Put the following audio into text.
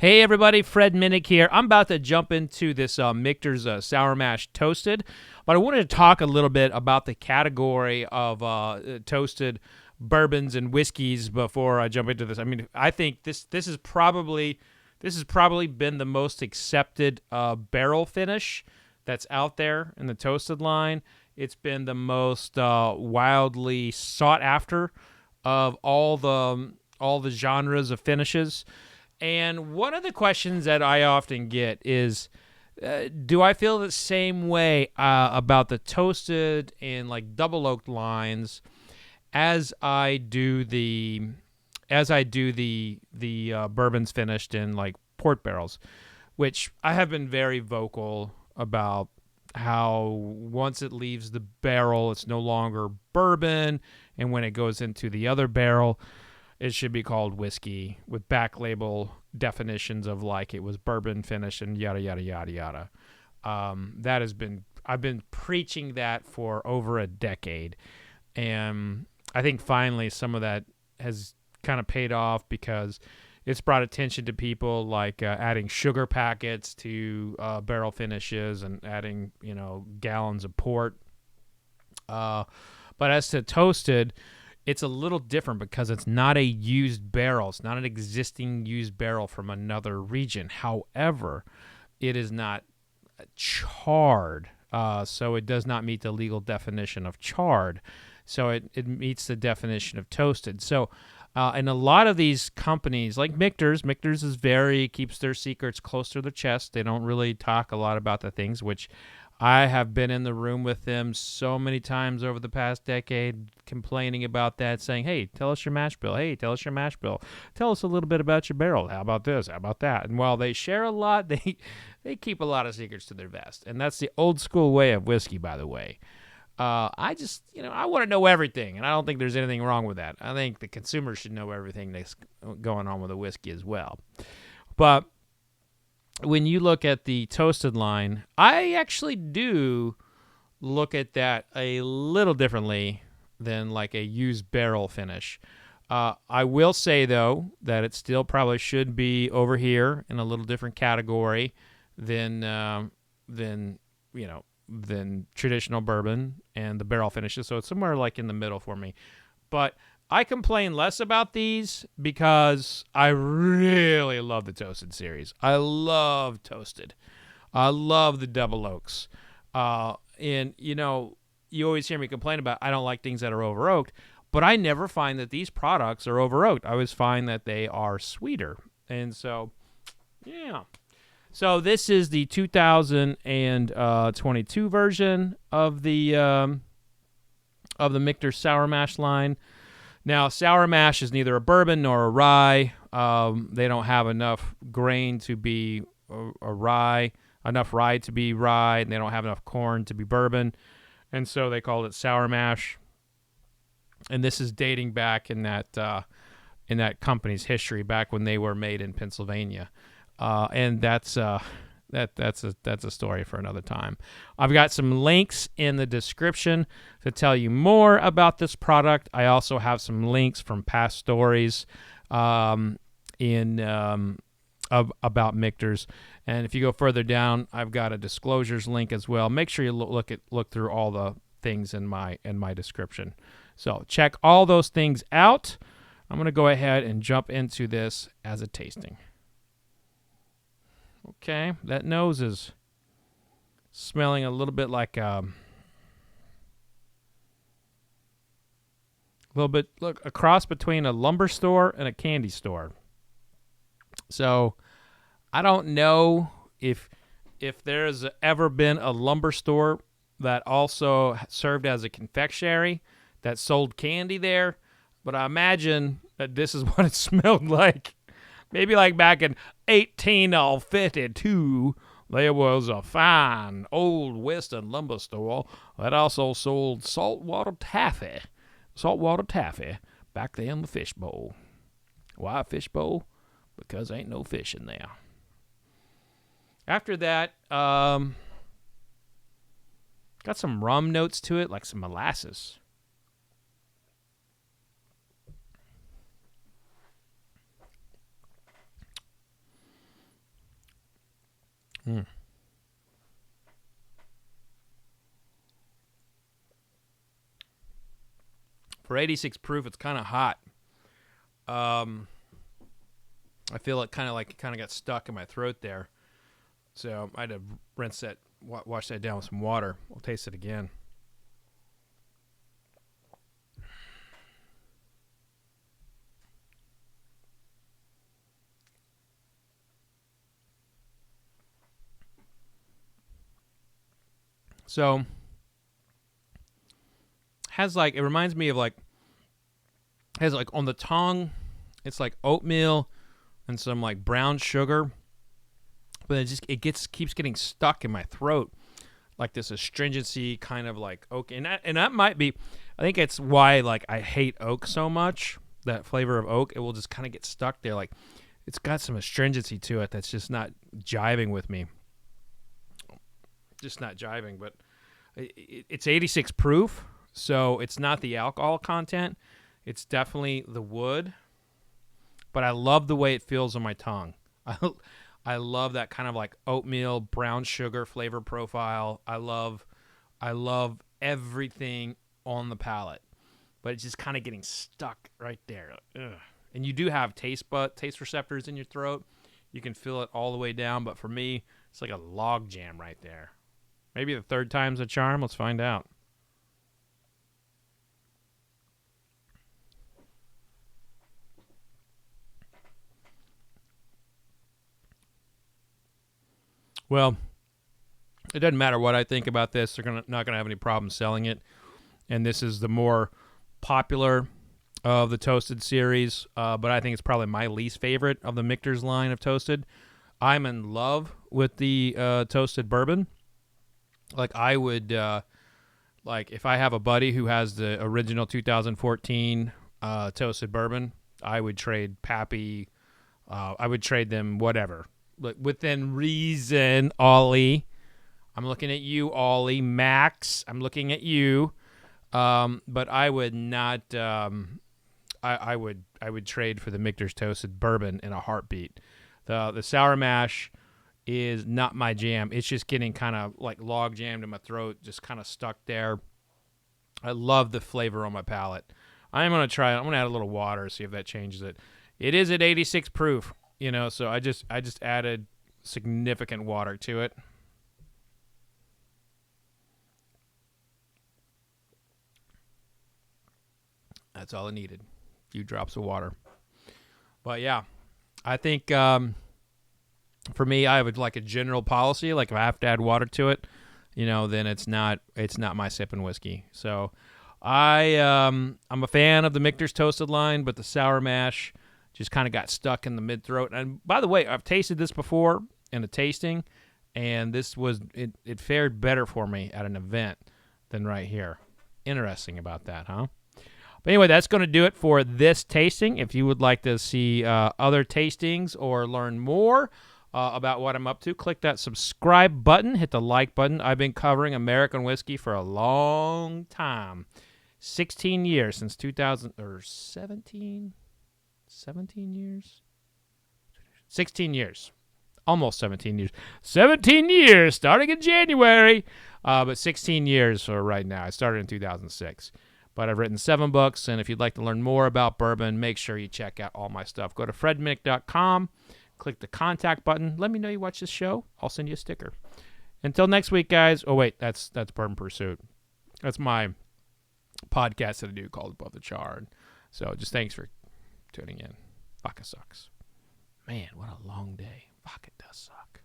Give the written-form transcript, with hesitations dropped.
Hey everybody, Fred Minnick here. I'm about to jump into this Michter's Sour Mash Toasted, but I wanted to talk a little bit about the category of toasted bourbons and whiskeys before I jump into this. I mean, I think this has probably been the most accepted barrel finish that's out there in the toasted line. It's been the most wildly sought after of all the genres of finishes. And one of the questions that I often get is, do I feel the same way about the toasted and like double oaked lines as I do the bourbons finished in like port barrels, which I have been very vocal about how once it leaves the barrel, it's no longer bourbon, and when it goes into the other barrel, it should be called whiskey with back label definitions of like it was bourbon finished and yada, yada, yada, yada. I've been preaching that for over a decade. And I think finally some of that has kind of paid off because it's brought attention to people like adding sugar packets to barrel finishes and adding, gallons of port. But as to toasted, it's a little different because it's not a used barrel. It's not an existing used barrel from another region. However, it is not charred, so it does not meet the legal definition of charred. So it meets the definition of toasted. So in a lot of these companies, like Michter's keeps their secrets close to their chest. They don't really talk a lot about the things, which I have been in the room with them so many times over the past decade complaining about that, saying, hey, tell us your mash bill. Hey, tell us your mash bill. Tell us a little bit about your barrel. How about this? How about that? And while they share a lot, they keep a lot of secrets to their vest. And that's the old school way of whiskey, by the way. I just, I want to know everything, and I don't think there's anything wrong with that. I think the consumer should know everything that's going on with a whiskey as well. But when you look at the toasted line, I actually do look at that a little differently than like a used barrel finish. I will say, though, that it still probably should be over here in a little different category than traditional bourbon and the barrel finishes. So it's somewhere like in the middle for me. But I complain less about these because I really love the Toasted series. I love Toasted. I love the double oaks. And, you always hear me complain about I don't like things that are over oaked, but I never find that these products are over oaked. I always find that they are sweeter. And so, yeah. So this is the 2022 version of the Michter Sour Mash line. Now, sour mash is neither a bourbon nor a rye. They don't have enough grain to be a rye, enough rye to be rye, and they don't have enough corn to be bourbon. And so they called it sour mash. And this is dating back in that company's history, back when they were made in Pennsylvania. And that's a story for another time. I've got some links in the description to tell you more about this product. I also have some links from past stories about Michter's. And if you go further down, I've got a disclosures link as well. Make sure you look through all the things in my description. So check all those things out. I'm going to go ahead and jump into this as a tasting. Okay, that nose is smelling a little bit like a cross between a lumber store and a candy store. So I don't know if there's ever been a lumber store that also served as a confectionery that sold candy there, but I imagine that this is what it smelled like. Maybe like back in 1852, there was a fine old western lumber store that also sold saltwater taffy back there in the fishbowl. Why fishbowl? Because ain't no fish in there. After that, got some rum notes to it, like some molasses. Mm. For 86 proof, it's kind of hot. I feel it kind of got stuck in my throat there. So I had to rinse that, wash that down with some water. We'll taste it again. So it reminds me of has on the tongue, it's like oatmeal and some like brown sugar, but keeps getting stuck in my throat, like this astringency kind of like oak, and that might be, I think it's why like I hate oak so much. That flavor of oak, it will just kind of get stuck there, like it's got some astringency to it that's just not jiving with me. Just not jiving, but it's 86 proof, so it's not the alcohol content. It's definitely the wood, but I love the way it feels on my tongue. I love that kind of like oatmeal, brown sugar flavor profile. I love everything on the palate, but it's just kind of getting stuck right there. Ugh. And you do have taste receptors in your throat. You can feel it all the way down, but for me, it's like a log jam right there. Maybe the third time's a charm. Let's find out. Well, it doesn't matter what I think about this. They're not gonna have any problem selling it. And this is the more popular of the Toasted series, but I think it's probably my least favorite of the Michter's line of Toasted. I'm in love with the Toasted bourbon. Like I would, like if I have a buddy who has the original 2014 Toasted bourbon, I would trade Pappy. I would trade them whatever. Like within reason, Ollie. I'm looking at you, Ollie. Max, I'm looking at you. But I would not. I would trade for the Michter's Toasted bourbon in a heartbeat. The sour mash is not my jam. It's just getting kind of like log jammed in my throat, just kind of stuck there. I love the flavor on my palate. I'm gonna try it. I'm gonna add a little water, see if that changes it. It is at 86 proof, so I just added significant water to it. That's all I needed. A few drops of water. But yeah, I think for me, I would like a general policy. Like if I have to add water to it, then it's not my sipping whiskey. So I'm a fan of the Michter's Toasted line, but the sour mash just kind of got stuck in the mid throat. And by the way, I've tasted this before in a tasting, and it fared better for me at an event than right here. Interesting about that, huh? But anyway, that's going to do it for this tasting. If you would like to see other tastings or learn more about what I'm up to, click that subscribe button, hit the like button. I've been covering American whiskey for a long time. 16 years since 2000, or 17 years? 16 years. Almost 17 years. 17 years, starting in January. But 16 years for right now. I started in 2006. But I've written 7 books, and if you'd like to learn more about bourbon, make sure you check out all my stuff. Go to fredminnick.com, click the contact button. Let me know you watch this show. I'll send you a sticker. Until next week, guys. Oh, wait, that's Bourbon Pursuit. That's my podcast that I do called Above the Char. So just thanks for tuning in. Vodka sucks. Man, what a long day. Vodka does suck.